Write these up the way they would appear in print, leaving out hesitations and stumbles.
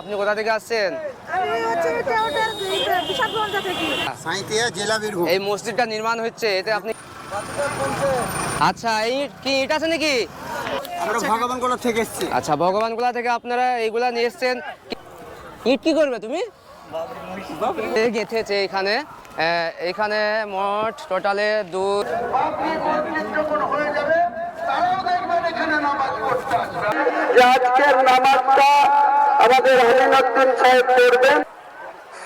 আপনি কোথা থেকে আসছেন? এই মসজিদটা নির্মাণ হচ্ছে, এতে আপনি আচ্ছা এই কি ইট আছে নাকি? আমরা ভগবানগোলা থেকে এসেছি। আচ্ছা ভগবানগোলা থেকে আপনারা এইগুলা নিয়ে এসছেন। ইট কি করবে তুমি? গেঁথেছে এখানে। এখানে মোট টোটালে আজকের নামাজটা আমাদের আমিনুদ্দিন সাহেব পড়বেন।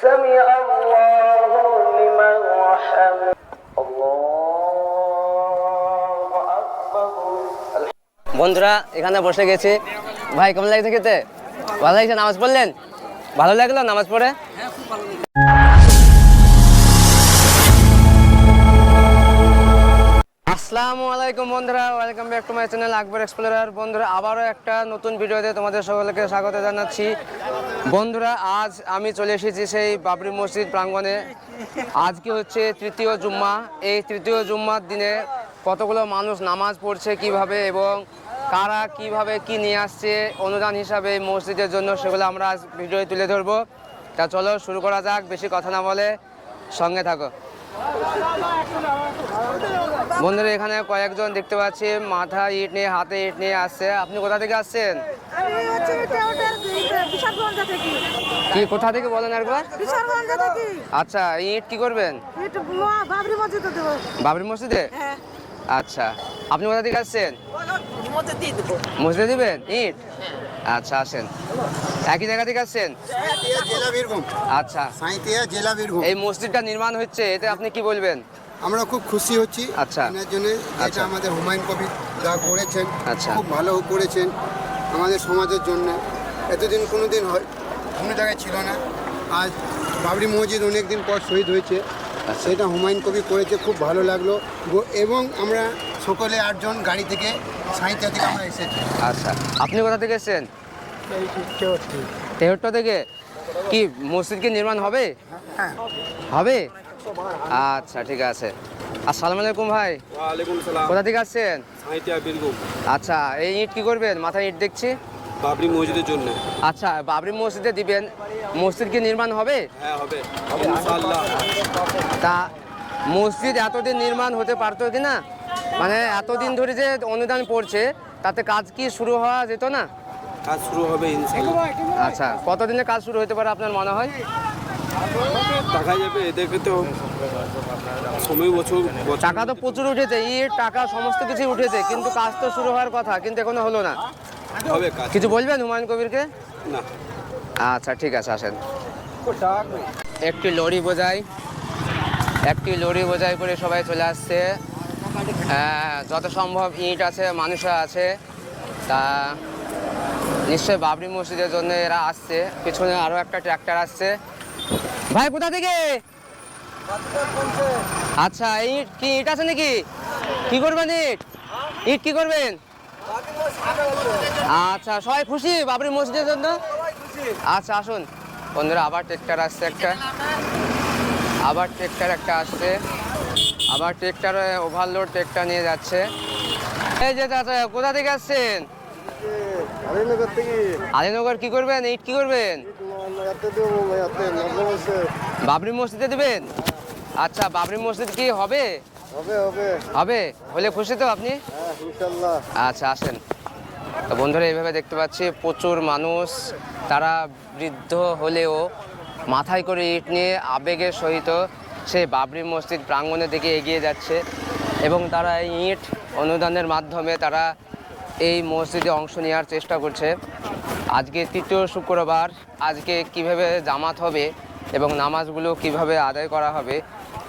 সামি আল্লাহু লিমান হামিদ, আল্লাহু আকবার। বন্ধুরা এখানে বসে গেছে। ভাই কেমন লাগছে খেতে? ভালো লাগছে? নামাজ পড়লেন? ভালো লাগলো নামাজ পড়ে? আসসালামু আলাইকুম বন্ধুরা, welcome back to my channel Akbar explorer. বন্ধুরা আবারও একটা নতুন ভিডিওতে তোমাদের সকলকে স্বাগত জানাচ্ছি। বন্ধুরা আজ আমি চলে এসেছি সেই বাবরি মসজিদ প্রাঙ্গণে। আজকে হচ্ছে তৃতীয় জুম্মা। এই তৃতীয় জুম্মার দিনে কতগুলো মানুষ নামাজ পড়ছে কিভাবে এবং কারা কিভাবে কি নিয়ে আসছে অনুদান হিসাবে এই মসজিদের জন্য, সেগুলো আমরা আজ ভিডিওতে তুলে ধরবো। তা চলো শুরু করা যাক, বেশি কথা না বলে সঙ্গে থাকো। বন্ধুরা এখানে কয়েকজন দেখতে পাচ্ছি মাথা ইট নিয়ে, হাতে ইট নিয়ে আসছে। আপনি কোথা থেকে আসছেন? কি কোথা থেকে বলেন একবার? আচ্ছা ইট কি করবেন? বাবরি মসজিদে? আচ্ছা আপনি কোথা থেকে আসছেন? মসজিদে দিবেন ইট? আচ্ছা আসেন। একই জায়গা থেকে আসছেন? আচ্ছা এই মসজিদটা নির্মাণ হচ্ছে, এতে আপনি কি বলবেন? আমরা খুব খুশি হচ্ছি। আচ্ছা। এর জন্য এটা আমাদের হুমায়ুন কবির যা করেছেন, আচ্ছা। খুব ভালো করেছেন আমাদের সমাজের জন্য। এতদিন কোনো দিন হয় কোনো জায়গায় ছিল না। আজ বাবরি মসজিদ অনেক দিন পর শহীদ হয়েছে, সেটা হুমায়ুন কবির করেছে, খুব ভালো লাগলো। এবং আমরা সকলে 8 জন গাড়ি থেকে সাঁইথিয়া থেকে আমরা এসেছি। আচ্ছা আপনি কোথা থেকে এসেছেন? তেহট্ট থেকে। কি মসজিদ কি নির্মাণ হবে? হবে? আচ্ছা ঠিক আছে। আসসালামু আলাইকুম ভাই। ওয়ালাইকুম সালাম। কোথা থেকে আসছেন? সাঁইথিয়া বীরভূম। আচ্ছা এই ইট কি করবেন? মাথায় ইট দেখছি। বাবরি মসজিদের জন্য। আচ্ছা বাবরি মসজিদে দিবেন। মসজিদ কি নির্মাণ হবে? হ্যাঁ হবে ইনশাআল্লাহ। তা মসজিদ এতদিন নির্মাণ হতে পারতো কি না? মানে এতদিন ধরে যে অনুদান পড়ছে তাতে কাজ কি শুরু হওয়া যেত না? কাজ শুরু হবে ইনশাআল্লাহ। আচ্ছা কতদিনে কাজ শুরু হতে পারে আপনার মনে হয়? দেখা যাবে, এদেরকে তো সময় বছর টাকা তো প্রচুর উঠেছে, ইট টাকা সমস্ত কিছু উঠেছে, কিন্তু কাজ তো শুরু হওয়ার কথা, কিন্তু এখনো হলো না। হবে কাজ। কিছু বলবেন হুমায়ুন কবিরকে? না। আচ্ছা ঠিক আছে আসেন। একটি লরি বোঝাই করে সবাই চলে আসছে। যত সম্ভব ইট আছে, মানুষরা আছে। তা নিশ্চয় বাবরি মসজিদের জন্য এরা আসছে। পিছনে আরও একটা ট্র্যাক্টর আসছে। ভাই কোথা থেকে? আচ্ছা ইট কি ইট আছে নাকি? কি করবেন ইট কি করবেন? আচ্ছা সবাই খুশি বাবরি মসজিদের জন্য? আচ্ছা আসুন বন্ধুরা, আবার ট্রেক্টর আসছে একটা, আবার ট্রেক্টর একটা আসছে, আবার ট্রেক্টর ওভারলোড ট্রেক্টর নিয়ে যাচ্ছে। এই যে চাচা কোথা থেকে আসছেন? আলীনগর। কি করবেন ইট কি করবেন? বাবরি মসজিদে দিবেন? আচ্ছা বাবরি মসজিদ কি হবে? হবে হলে খুশি তো আপনি? আচ্ছা আসেন। তো বন্ধুরা এইভাবে দেখতে পাচ্ছি প্রচুর মানুষ, তারা বৃদ্ধ হলেও মাথায় করে ইট নিয়ে আবেগের সহিত সেই বাবরি মসজিদ প্রাঙ্গণের দিকে এগিয়ে যাচ্ছে এবং তারা এই ইট অনুদানের মাধ্যমে তারা এই মসজিদে অংশ নেওয়ার চেষ্টা করছে। আজকে তৃতীয় শুক্রবার, আজকে কিভাবে জামাত হবে এবং নামাজগুলো কিভাবে আদায় করা হবে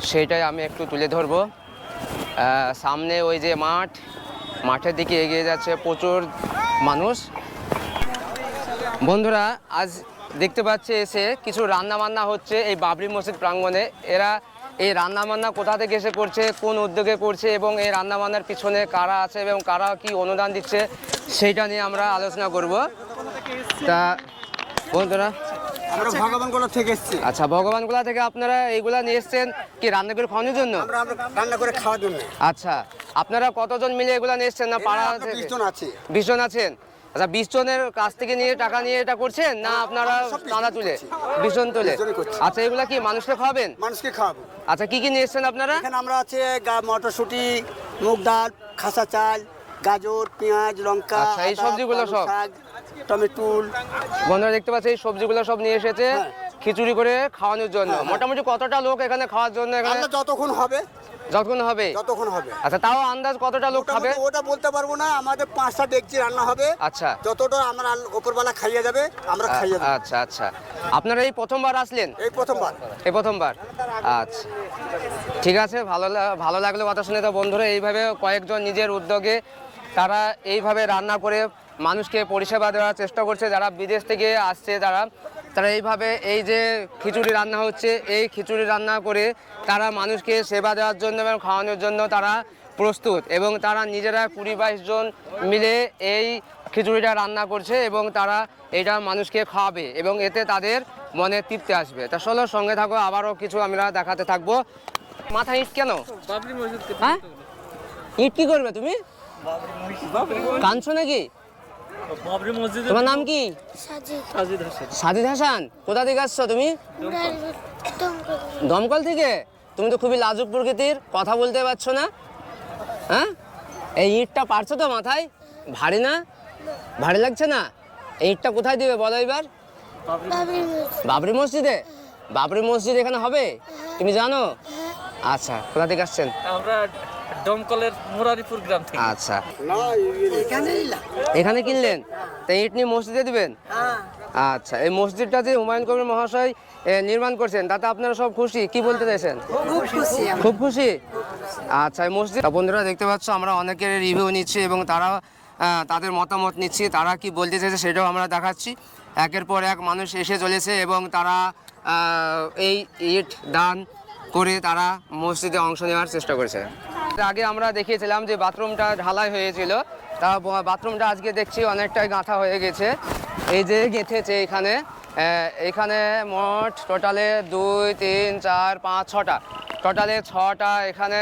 সেটাই আমি একটু তুলে ধরবো। সামনে ওই যে মাঠের দিকে এগিয়ে যাচ্ছে প্রচুর মানুষ। বন্ধুরা আজ দেখতে পাচ্ছি এসে কিছু রান্নাবান্না হচ্ছে এই বাবরি মসজিদ প্রাঙ্গণে। এরা এই রান্নাবান্না কোথা থেকে এসে করছে, কোন উদ্যোগে করছে এবং এই রান্নাবান্নার পিছনে কারা আছে এবং কারা কি অনুদান দিচ্ছে সেইটা নিয়ে আমরা আলোচনা করব। তা বন্ধুরা আমরা ভগবানগোলা থেকে এসেছি। আচ্ছা ভগবানগোলা থেকে আপনারা এইগুলা নিয়ে এসছেন কি রান্না করে খাওয়ানোর জন্য? আমরা রান্না করে খাওয়ার জন্য। আচ্ছা আপনারা কতজন মিলে এগুলা নিয়ে এসছেন? না পাড়া থেকে? 20 জন আছে। 20 জন আছেন। আচ্ছা 20 জনের কাছ থেকে নিয়ে টাকা নিয়ে এটা করছেন না আপনারা চাঁদা তুলে 20 জন তুলে? 20 জনই করছি। আচ্ছা এগুলা কি মানুষকে খাওয়াবেন? মানুষকে খাওয়াবো। আচ্ছা কি কি নিয়ে এসেছেন আপনারা? এখানে আমরা আছে মটরশুঁটি, মুগ ডাল, খাসা চাল, গাজর, পেঁয়াজ, লঙ্কা, আচ্ছা, এই আদা, সবজিগুলো পালং সব? শাক, টমেটো। বন্ধুরা দেখতে পাচ্ছি এই সবজিগুলো সব নিয়ে এসেছে হ্যাঁ। খিচুড়ি করে খাওয়ানোর জন্য। হ্যাঁ, হ্যাঁ। মোটামুটি কতটা লোক এখানে খাওয়ার জন্য এখানে আল্লাহ যতক্ষণ হবে যতক্ষণ হবে? যতক্ষণ হবে। আচ্ছা তাও আন্দাজ কতটা লোক খাবে? মোটামুটি ওটা বলতে পারবো না, আমাদের 5টা ডেকচি রান্না হবে। আচ্ছা যতটা আমরা ওপরবেলা খাইয়ে যাবে আমরা খাইয়ে দেবো। আচ্ছা আচ্ছা আপনারা এই প্রথমবার আসলেন? এই প্রথমবার। এই প্রথমবার? আচ্ছা ঠিক আছে, ভালো লাগলো কথা শুনে। তো বন্ধুরা এইভাবে কয়েকজন নিজের উদ্যোগে তারা এইভাবে রান্না করে মানুষকে পরিষেবা দেওয়ার চেষ্টা করছে। যারা বিদেশ থেকে আসছে তারা এইভাবে এই যে খিচুড়ি রান্না হচ্ছে এই খিচুড়ি রান্না করে তারা মানুষকে সেবা দেওয়ার জন্য এবং খাওয়ানোর জন্য তারা প্রস্তুত, এবং তারা নিজেরা 20-22 জন মিলে এই খিচুড়িটা রান্না করছে এবং তারা এটা মানুষকে খাওয়াবে এবং এতে তাদের মনে তৃপ্তি আসবে। তা চলো সঙ্গে থাকো, আবারও কিছু আমরা দেখাতে থাকবো। মাথায় ইট কেন? হ্যাঁ ইট কি করবে তুমি? কাঁদছো নাকি? তোমার নাম কি? সাজিদ হাসান। কোথা থেকে আসছো তুমি? দমকল থেকে? তুমি তো খুবই লাজুক প্রকৃতির, কথা বলতে পারছো না। হ্যাঁ এই ইটটা পারছো তো মাথায়? ভারী না? ভারী লাগছে না? এই ইটটা কোথায় দিবে বলো এবার? বাবরি মসজিদে? বাবরি মসজিদ এখানে হবে তুমি জানো? আচ্ছা কোথা থেকে আসছেন? আমরা দমকলের মুরারিপুর গ্রাম থেকে। আচ্ছা এখানে কিনলেন? তাই ইট নিয়ে মসজিদে দিবেন? আচ্ছা এই মসজিদটা যে হুমায়ুন কবির মহাশয় নির্মাণ করছেন তাতে আপনারা সব খুশি? কি বলতে চাইছেন? খুব খুশি। আচ্ছা এই মসজিদ বন্ধুরা দেখতে পাচ্ছ আমরা অনেকের রিভিউ নিচ্ছি এবং তারা তাদের মতামত নিচ্ছি, তারা কি বলতে চাইছে সেটাও আমরা দেখাচ্ছি। একের পর এক মানুষ এসে চলেছে এবং তারা এই ইট দান করে তারা মসজিদে অংশ নেওয়ার চেষ্টা করেছে। আগে আমরা দেখিয়েছিলাম যে বাথরুমটা ঢালাই হয়েছিল, তা বাথরুমটা আজকে দেখছি অনেকটাই গাঁথা হয়ে গেছে। এই যে গেঁথেছে এখানে মোট টোটালে 2, 3, 4, 5, 6টা টোটালে 6টা এখানে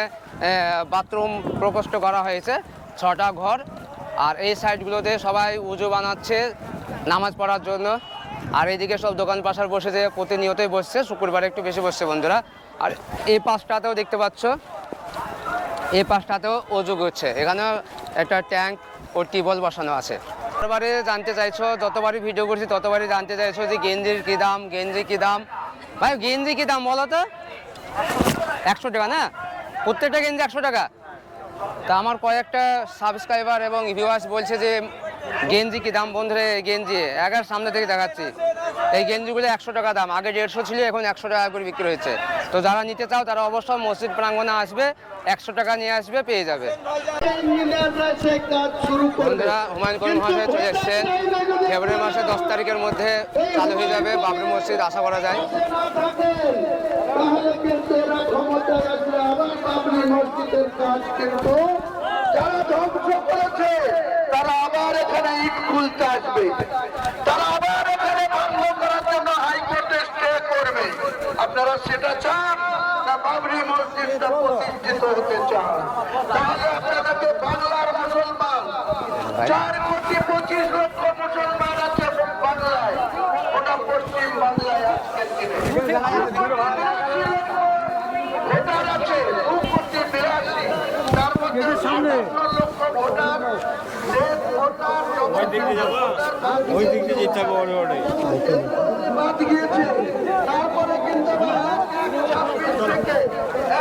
বাথরুম প্রকোষ্ঠ করা হয়েছে, 6টা ঘর। আর এই সাইডগুলোতে সবাই উজু বানাচ্ছে নামাজ পড়ার জন্য। আর এইদিকে সব দোকান পাশার বসেছে, প্রতিনিয়তই বসছে, শুক্রবারে একটু বেশি বসছে বন্ধুরা। আর এই পাশটাতেও দেখতে পাচ্ছ, এই পাশটাতেও অজু হচ্ছে। এখানেও একটা ট্যাঙ্ক ও টিউবওয়েল বসানো আছে। যতবারই জানতে চাইছো, যতবারই ভিডিও করছি ততবারই জানতে চাইছো যে গেঞ্জির কী দাম, গেঞ্জি কী দাম। ভাই গেঞ্জি কী দাম বলো তো? 100 টাকা না? প্রত্যেকটা গেঞ্জি 100 টাকা? তা আমার কয়েকটা সাবস্ক্রাইবার এবং ভিউয়ার্স বলছে যে গেঞ্জি কি দাম। বন্ধুরা এই গেঞ্জি এগার সামনে থেকে দেখাচ্ছি, এই গেঞ্জিগুলো 100 টাকা দাম, আগে 150 ছিল, এখন 100 টাকা করে বিক্রি হচ্ছে। তো যারা নিতে চাও তারা অবশ্যই মসজিদ প্রাঙ্গণে আসবে, 100 টাকা নিয়ে আসবে, পেয়ে যাবে। বন্ধুরা হুমায়ুন কবির মহাশয় চলে এসছেন, ফেব্রুয়ারি মাসের 10 তারিখের মধ্যে চালু হয়ে যাবে বাবরি মসজিদ, আশা করা যায়। তাহলে কিন্তু এরা ক্ষমতায় আসলে আবার বাবরি মসজিদের কাজ কিন্তু যারা ধ্বংস করেছে তারা আবার এখানে ইট খুলতে আসবে, তারা আবার এখানে বন্ধ করার জন্য হাইকোর্টে স্টে করবে। আপনারা সেটা চান না বাবরি মসজিদটা প্রতিষ্ঠিত হতে চান? তাহলে আপনাদেরকে বাংলার মুসলমান 4,25,00,000 মুসলমান আছে বাংলায়, ওটা পশ্চিম বাংলায় আজকের দিনে ভোটার আছে 2,82,000, তার মধ্যে 57 লক্ষ ভোটার বাদ গিয়েছে। তারপরে কিন্তু 26 থেকে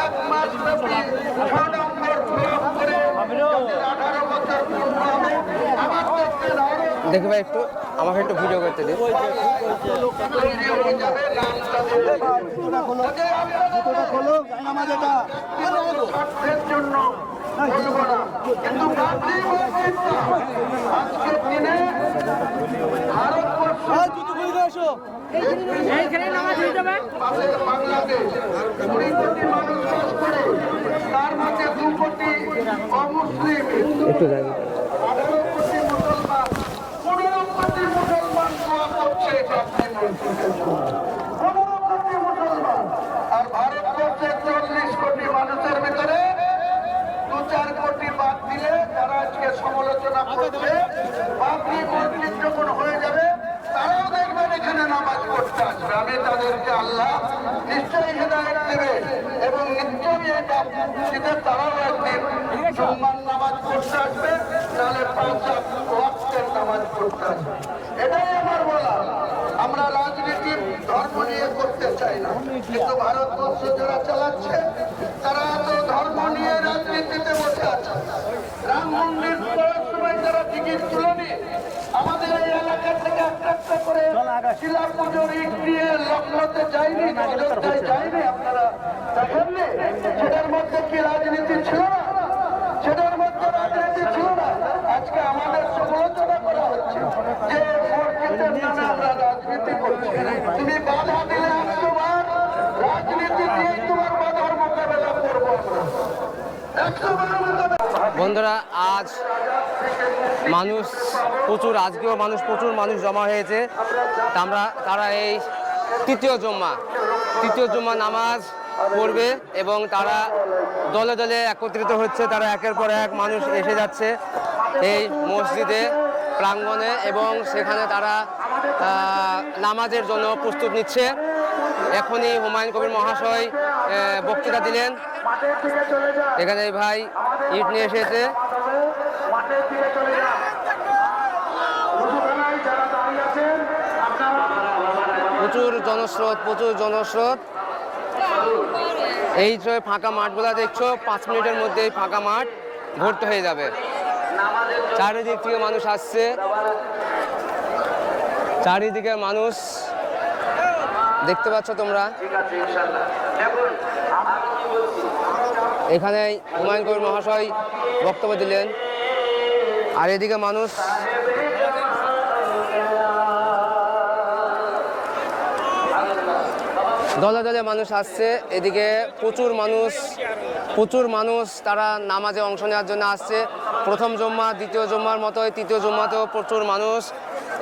1 মাস ব্যাপী 6 নম্বর ফিল করে 18 বছর পূর্ণ হবে। আবার দেখবেন দেখি ভাই একটু আমাকে একটু ভিডিও করতে দিন। আজকের দিনে ভারতবর্ষ বাংলাদেশ 20 কোটি মানুষ বাস করে, তার মধ্যে 2 কোটি অমুসলিম, 18 কোটি মুসলমান, 15 কোটি মুসলমান দোয়া করছে 15 কোটি মুসলমান। আর ভারতবর্ষের 40 কোটি মানুষের ভিতরে 2-4 কোটি বাদ দিলে যারা আজকে সমালোচনা করছে বাবরি যখন হয়ে যাবে তারাও দেখবেন এখানে নামাজ পড়তে আসবে। আমি তাদেরকে আল্লাহ নিশ্চয়ই হেদায়েত দেবে এবং নিশ্চয়ই এটা শীতের তারাও একদিন সম্মান নামাজ পড়তে আসবে, তাহলে 5 ওয়াক্তের নামাজ পড়তে আসবে। এটাই আমার বলা। আমরা রাজনীতি ধর্ম নিয়ে করতে চাই না, কিন্তু ভারতবর্ষ যারা চালাচ্ছে তারা তো ধর্ম নিয়ে রাজনীতিতে বসে আছে। রাম মন্দির করার সময় যারা টিকিট তুলেনি, আমাদের এই এলাকা থেকে একটা করে শিলা পুজোর ইট নিয়ে লগ্নতে যায়নি, অযোধ্যায় যায়নি, আপনারা দেখেননি? সেটার মধ্যে কি রাজনীতি ছিল না? সেটার মধ্যে রাজনীতি ছিল না। আজকে আমাদের সমালোচনা করা হচ্ছে যে মসজিদের নামে আমরা রাজনীতি করছি। তুমি বাধা দিলে 100 বার, রাজনীতি দিয়ে তোমার বাধার মোকাবেলা করবো আমরা। 100 বার মোকাবেলা। বন্ধুরা, আজ মানুষ প্রচুর, আজকেও প্রচুর মানুষ জমা হয়েছে। তারা এই তৃতীয় জুম্মা নামাজ পড়বে এবং তারা দলে দলে একত্রিত হচ্ছে। তারা একের পর এক মানুষ এসে যাচ্ছে এই মসজিদে প্রাঙ্গণে এবং সেখানে তারা নামাজের জন্য প্রস্তুত নিচ্ছে। এখনই হুমায়ুন কবির মহাশয় বক্তৃতা দিলেন। এখানে ভাই ইট নিয়ে এসেছে। প্রচুর জনস্রোত। এই যে ফাঁকা মাঠগুলো দেখছো, 5 মিনিটের মধ্যেই ফাঁকা মাঠ ভর্তি হয়ে যাবে। চারিদিক থেকে মানুষ আসছে, চারিদিকে মানুষ দেখতে পাচ্ছ তোমরা। এখানে হুমায়ুন কবির মহাশয় বক্তব্য দিলেন, আর এদিকে মানুষ দলে দলে মানুষ আসছে। এদিকে প্রচুর মানুষ তারা নামাজে অংশ নেওয়ার জন্য আসছে। প্রথম জুম্মা, দ্বিতীয় জুম্মার মতোই তৃতীয় জুম্মাতেও প্রচুর মানুষ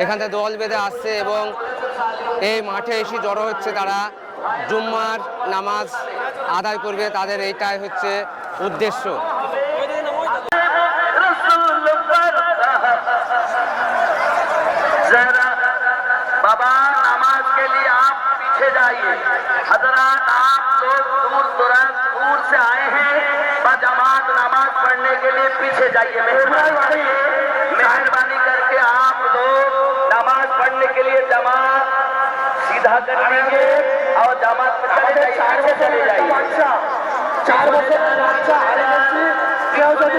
এখান থেকে দল বেঁধে আসছে এবং এই মাঠে এসে জড়ো হচ্ছে। তারা জুম্মার নামাজ আদায় করবে, তাদের এইটাই হচ্ছে উদ্দেশ্য। बाबा नमाज के लिए आप पीछे जाइए। हजरात, आप लोग दूर दूर से आए हैं, जमात नमाज पढ़ने के लिए पीछे जाइए। मेहरबानी करके आप लोग नमाज पढ़ने के लिए जमात सीधा कर लीजिए और जमात में चले जाइए। 4 বছর কেউ যদি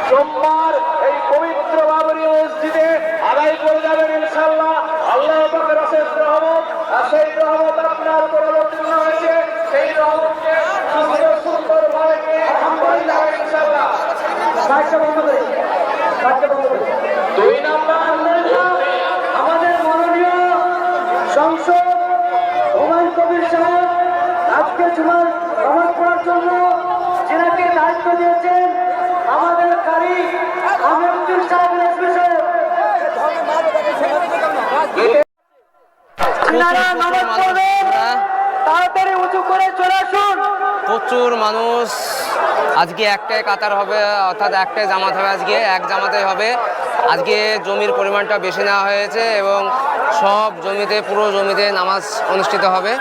সোমবার এই পবিত্র বাবরি মসজিদে আদায় করে যাবেন ইনশাআল্লাহ। আল্লাহ পাকের অশেষ রহমত, আর সেই রহমত আপনার উপর অবতীর্ণ হয়েছে। সেই রহমতকে সুন্দরভাবে আলহামদুলিল্লাহ ইনশাআল্লাহ। 2 নম্বর আমাদের মাননীয় সংসদ হুমায়ুন কবির সাহেব আজকে জুমার নামাজ পড়ার জন্য যিনাকে দায়িত্ব দিয়েছেন আমাদের কারি আমিরুদ্দিন সাহেব এসপি সাহেব। আপনারা নামাজ পড়বেন, তাড়াতাড়ি উঁচু করে চলে আসুন। প্রচুর মানুষ আজকে একটাই কাতার হবে, অর্থাৎ একটাই জামাত হবে। আজকে এক জামাতেই হবে। আজকে জমির পরিমাণটা বেশি নেওয়া হয়েছে এবং সব জমিতে, পুরো জমিতে নামাজ অনুষ্ঠিত হবে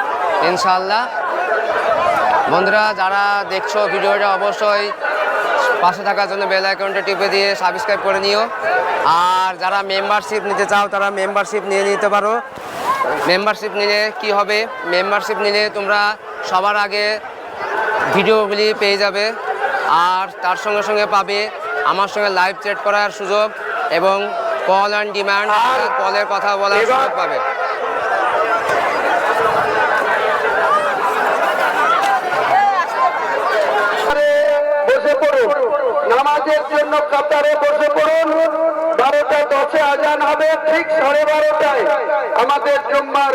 ইনশাআল্লাহ। বন্ধুরা, যারা দেখছো ভিডিওটা অবশ্যই পাশে থাকার জন্য বেল আইকনটা টিপে দিয়ে সাবস্ক্রাইব করে নিও। আর যারা মেম্বারশিপ নিতে চাও তারা মেম্বারশিপ নিয়ে নিতে পারো। মেম্বারশিপ নিলে কি হবে, মেম্বারশিপ নিলে তোমরা সবার আগে ভিডিওগুলি পেয়ে যাবে, আর তার সঙ্গে সঙ্গে পাবে আমার সঙ্গে লাইভ চ্যাট করার সুযোগ এবং কল অ্যান্ড ডিমান্ড, কলের কথা বলার সুযোগ পাবে। বসে পড়ুন, নামাজের জন্য কাতারে বসে পড়ুন। 12:10 আজান হবে, ঠিক 12:30টায় আমাদের জুম্মার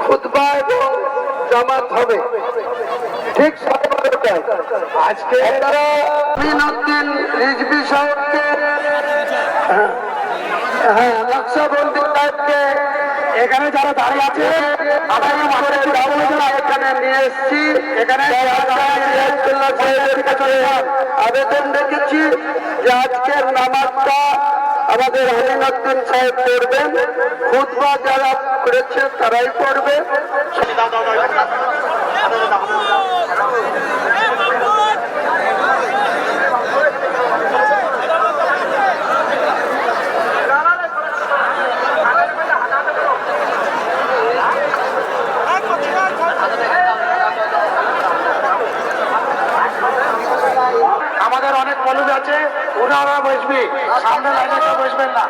খুতবা এবং জামাত হবে, ঠিক 12:30টায়। আজকে তারা আমিনুদ্দিন রিজভী সাহেবকে, নকশবন্দি সাহেবকে এখানে যারা দাঁড়িয়ে আছে আমাদের মাঠের যারা এখানে নিয়ে এসেছি এখানে আবেদন রেখেছি যে আজকের নামাজটা আমাদের হলিনুদ্দিন সাহেব পড়বেন, খুতবা যারা করেছে তারাই পড়বে। আমাদের অনেক মানুষ আছে, ওনারা বসবে, সামনে লাইনে কেউ বসবেন না।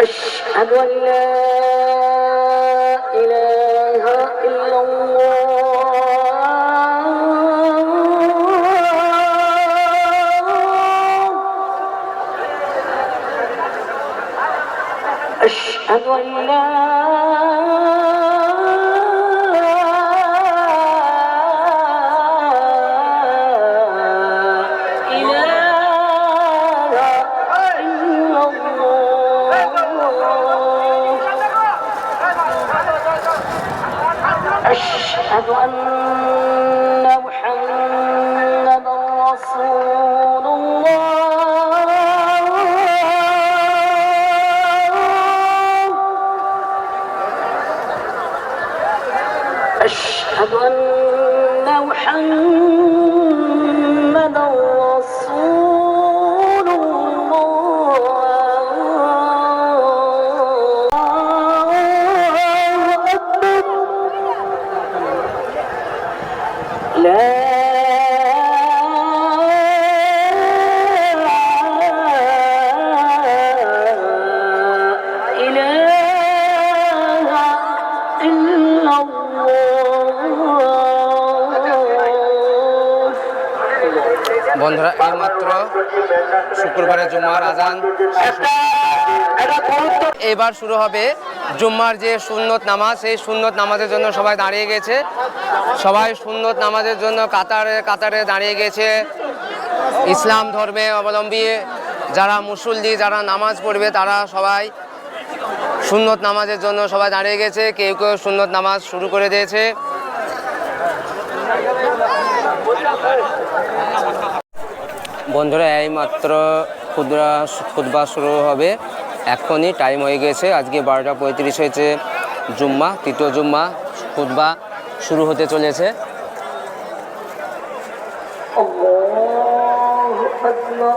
أشهد أن لا إله إلا الله أشهد أن لا أشهد أن محمدا رسول الله أشهد أن محمدا رسول الله أكبر لا إله إلا الله বন্ধুরা এইমাত্র শুক্রবারের জুম্মার আজান এবার শুরু হবে জুম্মার যে সুন্নত নামাজ, সেই সুন্নত নামাজের জন্য সবাই দাঁড়িয়ে গেছে। সবাই সুন্নত নামাজের জন্য কাতারে কাতারে দাঁড়িয়ে গেছে। ইসলাম ধর্মে অবলম্বী যারা মুসল্লি, যারা নামাজ পড়বে, তারা সবাই সুন্নত নামাজের জন্য সবাই দাঁড়িয়ে গেছে। কেউ কেউ সুন্নত নামাজ শুরু করে দিয়েছে। বন্ধুরা এইমাত্র খুতবা শুরু হবে, এখনই টাইম হয়ে গেছে। আজকে 12:35 হয়েছে, জুম্মা, তৃতীয় জুম্মা। খুতবা শুরু হতে চলেছে। الله أكبر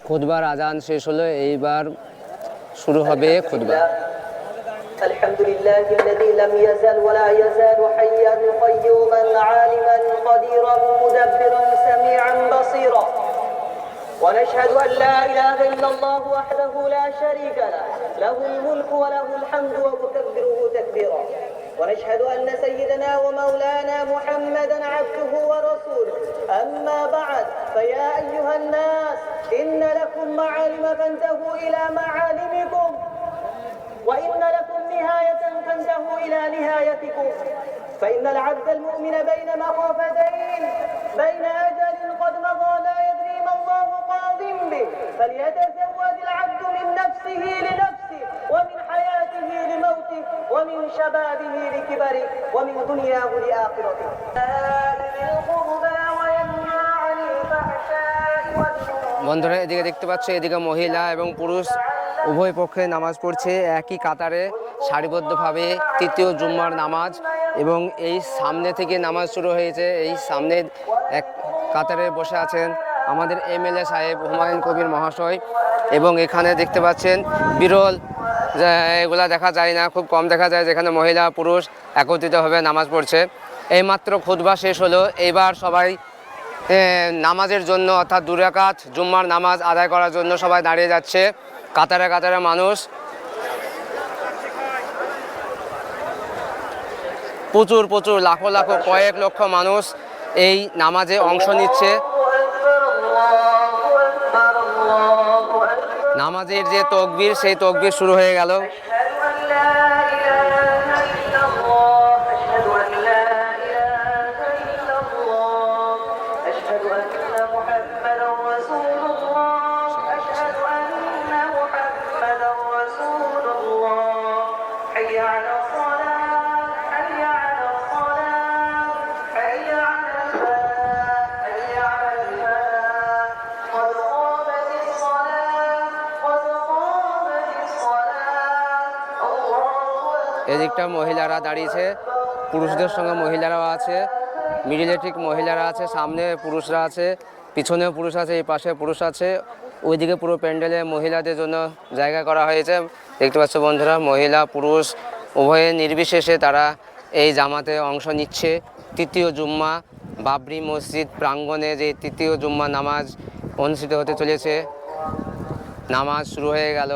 খুতবার আজান শেষ হলো, এইবার শুরু হবে খুতবা। الحمد لله الذي لم يزل ولا يزال حيا قيوما عالما قديرا مدبرا سميعا بصيرا ونشهد أن لا إله إلا الله وحده لا شريك له له الملك وله الحمد ونكبره تكبيرا ونشهد أن سيدنا ومولانا محمدا عبده ورسوله أما بعد فيا أيها الناس إن لكم معالم فانتهوا إلى معالمكم وإن لكم نهاية فانتهوا إلى نهايتكم فإن العبد المؤمن بين مخافتين بين أجل قد مضى لا يدري ما الله قاض به فليتزود العبد من نفسه لنفسه ومن حياته لموته ومن شبابه لكبره ومن دنياه لآخرته بالقربى وينهى عن الفحشاء والمنكر বন্ধুরা এদিকে দেখতে পাচ্ছ, এদিকে মহিলা এবং পুরুষ উভয় পক্ষে নামাজ পড়ছে একই কাতারে সারিবদ্ধভাবে তৃতীয় জুম্মার নামাজ, এবং এই সামনে থেকে নামাজ শুরু হয়েছে। এই সামনে এক কাতারে বসে আছেন আমাদের এমএলএ সাহেব হুমায়ুন কবির মহাশয়, এবং এখানে দেখতে পাচ্ছেন বিরল, এগুলা দেখা যায় না, খুব কম দেখা যায় যেখানে মহিলা পুরুষ একত্রিতভাবে নামাজ পড়ছে। এইমাত্র খুতবা শেষ হলো, এইবার সবাই নামাজের জন্য অর্থাৎ 2 রাকাত জুম্মার নামাজ আদায় করার জন্য সবাই দাঁড়িয়ে যাচ্ছে কাতারে কাতারে মানুষ। প্রচুর প্রচুর লাখো লাখো কয়েক লক্ষ মানুষ এই নামাজে অংশ নিচ্ছে। নামাজের যে তকবীর, সেই তকবীর শুরু হয়ে গেল। এদিকটা মহিলারা দাঁড়িয়েছে, পুরুষদের সঙ্গে মহিলারাও আছে, মিডিলে ঠিক মহিলারা আছে, সামনে পুরুষরা আছে, পিছনেও পুরুষ আছে, এই পাশে পুরুষ আছে। ওইদিকে পুরো প্যান্ডেলে মহিলাদের জন্য জায়গা করা হয়েছে। দেখতে পাচ্ছ বন্ধুরা, মহিলা পুরুষ উভয়ে নির্বিশেষে তারা এই জামাতে অংশ নিচ্ছে। তৃতীয় জুম্মা বাবরি মসজিদ প্রাঙ্গণে যে তৃতীয় জুম্মা নামাজ অনুষ্ঠিত হতে চলেছে, নামাজ শুরু হয়ে গেল।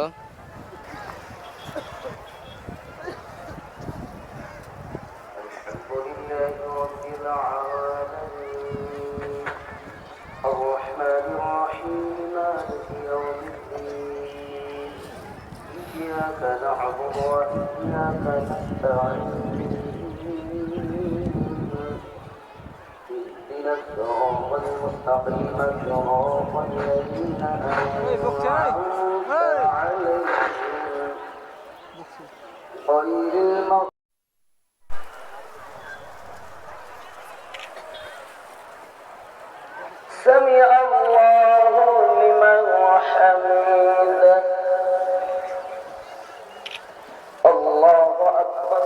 نعبد وإياك نستعين اهدنا الصراط المستقيم صراط الذين أنعمت عليهم غير المغضوب. سمع الله لمن حمده. الله أكبر.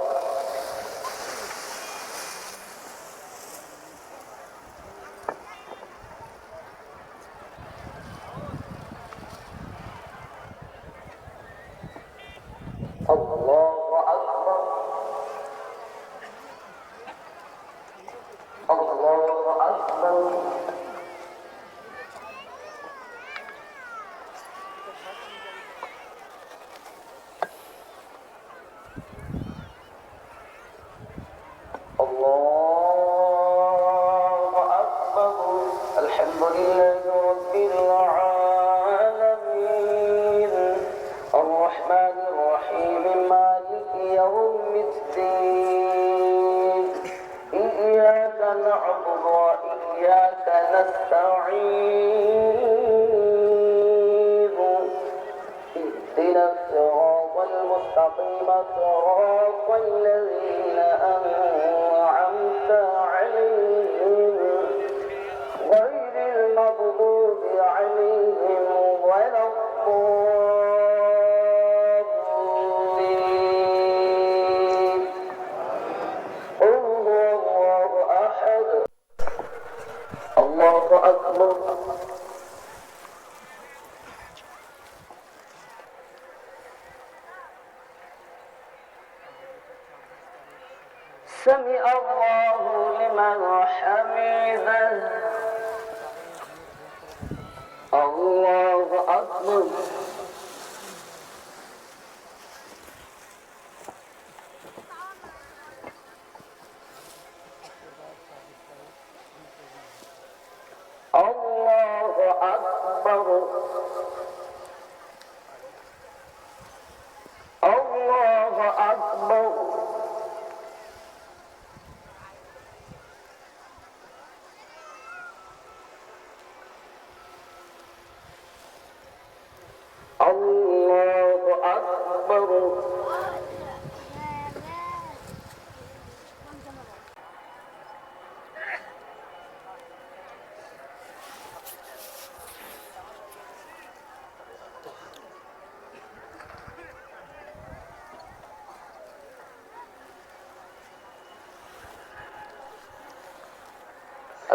الله أكبر. الله أكبر. الحمد لله رب العالمين الرحمن الرحيم مالك يوم الدين إياك نعبد وإياك نستعين اهدنا الصراط المستقيم صراط الذين أنعمت عليهم غير المغضوب عليهم ولا الضالين. قل هو الله أحد. الله أكبر. سمع الله لمن حمده. الله أكبر. الله أكبر. الله أكبر. الله أكبر.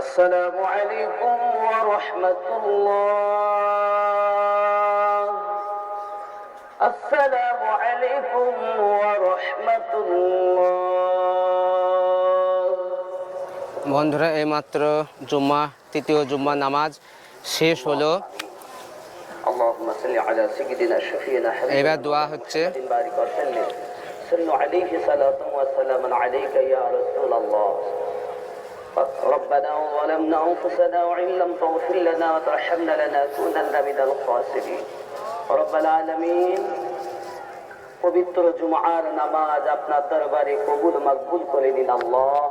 السلام عليكم ورحمة الله السلام عليكم ورحمة الله বন্ধুরা এইমাত্র জুম্মা তৃতীয় জুম্মা নামাজ শেষ হলো। اللهم صل على سيدنا شفينا এবার দোয়া হচ্ছে। بارك وسلم صلوا عليه صلاة وسلاما عليك يا رسول الله ربنا ظلمنا أنفسنا وإن لم تغفر لنا وترحمنا لنكونن من الخاسرين رب العالمين পবিত্র জুমার নামাজ আপনার দরবারে কবুল মকবুল করে দিন আল্লাহ।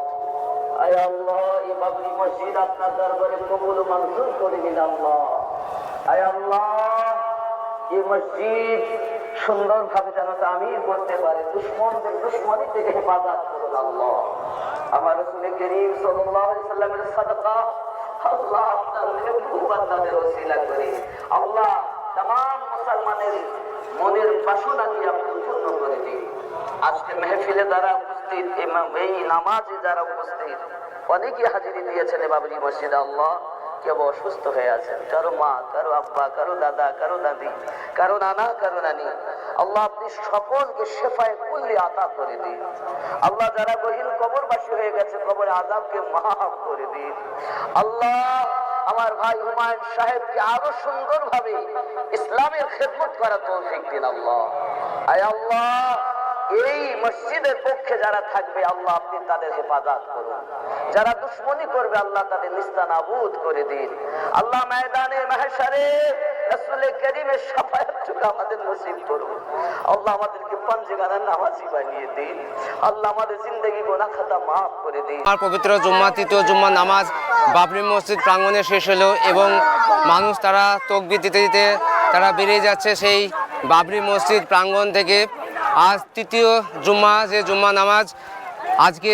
আয় আল্লাহ এই বাবরি মসজিদ আপনার দরবারে কবুল মঞ্জুর করে দিন আল্লাহ। আয় আল্লাহ এই মসজিদ সুন্দরভাবে যেন তামির করতে পারে, দুশ্মনদের দুশ্মনী থেকে হেফাজত করুন আল্লাহ। আমার রাসূল করিম সাল্লাল্লাহু আলাইহি সাল্লামের সাদকা আল্লাহ আপনার মেহবুব বান্দাদের ওসিলা করে আল্লাহ तमाम মুসলমানের মনের বাসনা দিয়ে আপনি পূর্ণ করে দিন। আজকে মেহফিলে যারা উপস্থিত, এই নামাজে যারা উপস্থিত, অনেকে হাজিরি দিয়েছেন বাবরি মসজিদে আল্লাহ। কেউ অসুস্থ হয়ে আছেন, কারো মা, কারো আব্বা, কারো দাদা, কারো দাদি, কারো নানা, কারো নানি। আল্লাহ আপনি সকলকে শেফায়ে কুল্লি আতা করে দিন আল্লাহ। যারা গহীন কবরবাসী হয়ে গেছে, কবরে আযাবকে মাফ করে দিন আল্লাহ। আমার ভাই হুমায়ুন সাহেবকে আরো সুন্দরভাবে ইসলামের খেদমত করার তৌফিক দিন আল্লাহ। আয় আল্লাহ এই মসজিদের পক্ষে যারা থাকবে আল্লাহ আপনি তাদের হেফাজত করুন, যারা দুশ্মনী করবে আল্লাহ তাদের নিস্তানাবুদ করে দিন আল্লাহ। ময়দানে মাহশারে রাসূল করিমের শাফায়াতটুকু আমাদের নসিব করুন আল্লাহ। আমাদেরকে পাঞ্জেগানার নামাজি বানিয়ে দিন আল্লাহ। আমাদের জিন্দেগি গুনাহ খাতা মাফ করে দিন। আর পবিত্র জুম্মা তৃতীয় জুম্মা নামাজ বাবরি মসজিদ প্রাঙ্গণে শেষ হলো এবং মানুষ তারা তাকবীর দিতে দিতে তারা বেরিয়ে যাচ্ছে সেই বাবরি মসজিদ প্রাঙ্গণ থেকে। আজ তৃতীয় জুম্মা, যে জুম্মা নামাজ আজকে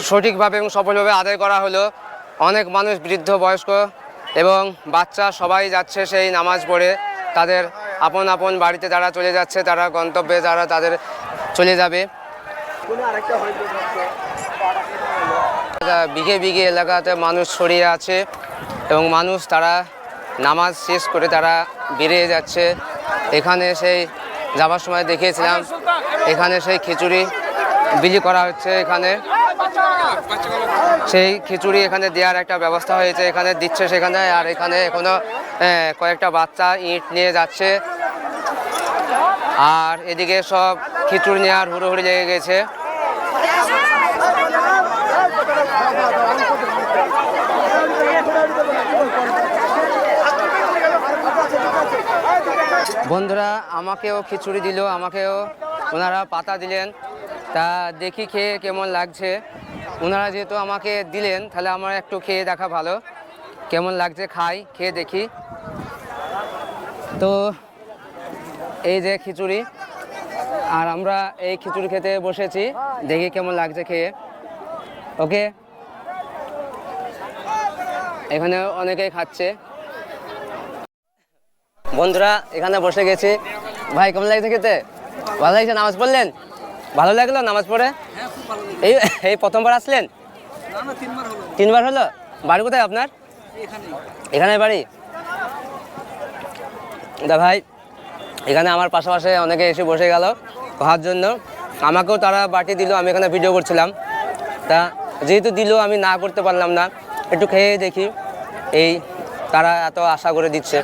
সঠিকভাবে এবং সফলভাবে আদায় করা হলো। অনেক মানুষ, বৃদ্ধ, বয়স্ক এবং বাচ্চা সবাই যাচ্ছে সেই নামাজ পড়ে তাদের আপন আপন বাড়িতে তারা চলে যাচ্ছে, তারা গন্তব্যে যারা তাদের চলে যাবে। বিঘে বিঘে এলাকাতে মানুষ ছড়িয়ে আছে এবং মানুষ তারা নামাজ শেষ করে তারা বেরিয়ে যাচ্ছে। এখানে সেই যাবার সময় দেখিয়েছিলাম, এখানে সেই খিচুড়ি বিলি করা হচ্ছে। এখানে সেই খিচুড়ি এখানে দেওয়ার একটা ব্যবস্থা হয়েছে, এখানে দিচ্ছে সেখানে। আর এখানে এখনো কয়েকটা বাচ্চা ইট নিয়ে যাচ্ছে আর এদিকে সব খিচুড়ি নেওয়ার হুড়োহুড়ি লেগে গেছে। বন্ধুরা আমাকেও খিচুড়ি দিল, আমাকেও ওনারা পাতা দিলেন। তা দেখি খেয়ে কেমন লাগছে। ওনারা যেহেতু আমাকে দিলেন তাহলে আমার একটু খেয়ে দেখা ভালো, কেমন লাগছে খাই, খেয়ে দেখি। তো এই যে খিচুড়ি, আর আমরা এই খিচুড়ি খেতে বসেছি, দেখি কেমন লাগছে খেয়ে। ওকে, এখানে অনেকেই খাচ্ছে। বন্ধুরা এখানে বসে গেছি। ভাই কেমন লাগছে খেতে? ভালো লাগছে? নামাজ পড়লেন? ভালো লাগলো নামাজ পড়ে? এই এই প্রথমবার আসলেন? তিনবার হলো। বাড়ি কোথায় আপনার? এখানে বাড়ি? দা ভাই এখানে আমার পাশাপাশি অনেকে এসে বসে গেল খাওয়ার জন্য। আমাকেও তারা বাটি দিল, আমি এখানে ভিডিও করছিলাম। তা যেহেতু দিল আমি না করতে পারলাম না, একটু খেয়ে দেখি। এই তারা এত আশা করে দিচ্ছে,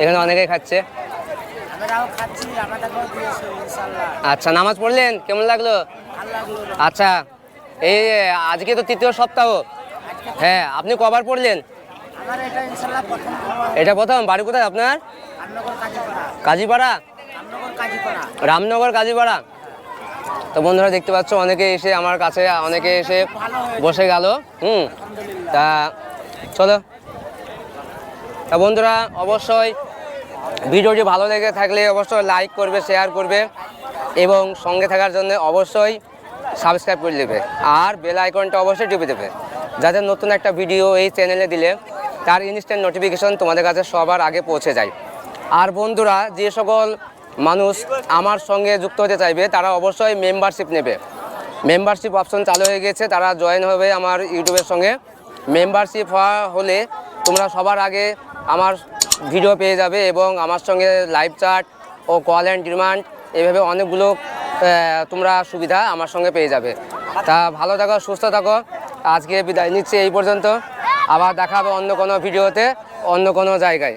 এখানে অনেকেই খাচ্ছে। আচ্ছা, নামাজ পড়লেন? কেমন লাগলো? আচ্ছা, এই আজকে তো তৃতীয় সপ্তাহ। হ্যাঁ, আপনি কবার পড়লেন? এটা প্রথম। বাড়ি কোথায় আপনার? কাজীপাড়া। রামনগর কাজীপাড়া। তো বন্ধুরা দেখতে পাচ্ছ অনেকে এসে আমার কাছে, অনেকে এসে বসে গেল। তা চলো। তা বন্ধুরা অবশ্যই ভিডিওটি ভালো লেগে থাকলে অবশ্যই লাইক করবে, শেয়ার করবে এবং সঙ্গে থাকার জন্য অবশ্যই সাবস্ক্রাইব করে দেবে আর বেল আইকনটা অবশ্যই টিপে দেবে, যাতে নতুন একটা ভিডিও এই চ্যানেলে দিলে তার ইনস্ট্যান্ট নোটিফিকেশন তোমাদের কাছে সবার আগে পৌঁছে যায়। আর বন্ধুরা যে সকল মানুষ আমার সঙ্গে যুক্ত হতে চাইবে তারা অবশ্যই মেম্বারশিপ নেবে। মেম্বারশিপ অপশন চালু হয়ে গেছে, তারা জয়েন হবে আমার ইউটিউবের সঙ্গে। মেম্বারশিপ হলে তোমরা সবার আগে আমার ভিডিও পেয়ে যাবে এবং আমার সঙ্গে লাইভ চ্যাট ও কল অ্যান্ড ডিমান্ড এভাবে অনেকগুলো তোমরা সুবিধা আমার সঙ্গে পেয়ে যাবে। তা ভালো থাকো, সুস্থ থাকো। আজকে বিদায় নিচ্ছি এই পর্যন্ত। আবার দেখা হবে অন্য কোনো ভিডিওতে, অন্য কোনো জায়গায়।